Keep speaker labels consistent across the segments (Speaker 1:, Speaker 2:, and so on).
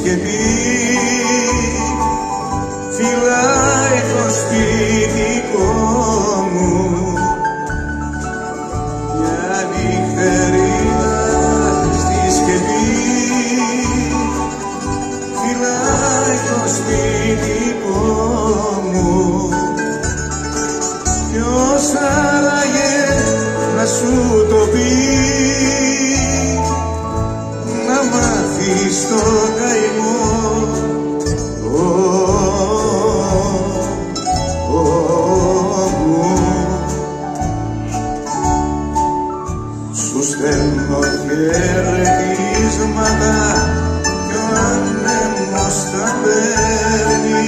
Speaker 1: σκεπή φυλάει το σπιτικό μου μια νυχτερίδα στη σκεπή φυλάει το σπιτικό μου. Ποιος άραγε να σου το πει να μάθεις το καημό μου. Σου στέλνω χαιρετίσματα κι ο άνεμος τα παίρνει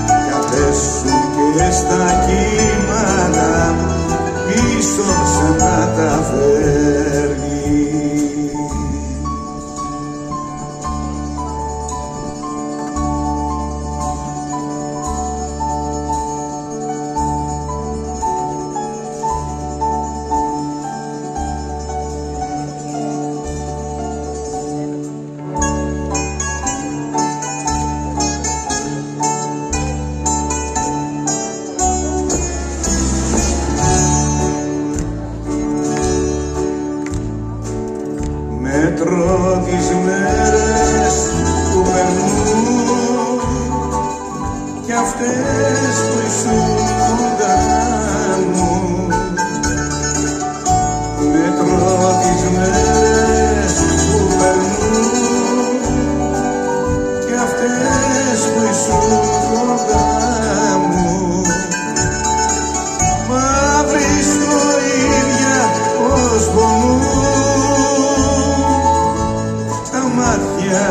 Speaker 1: κι απέσουν και στα κύματα πίσω σαν να τα φέρνει. Μέτρω τις μέρες που περνούν κι αυτές που ήσουν κοντά μου. Μέτρω τις μέρες που περνούν κι αυτές που ήσουν κοντά μου. Μα βρίσκω ίδια πως πονούν μάτια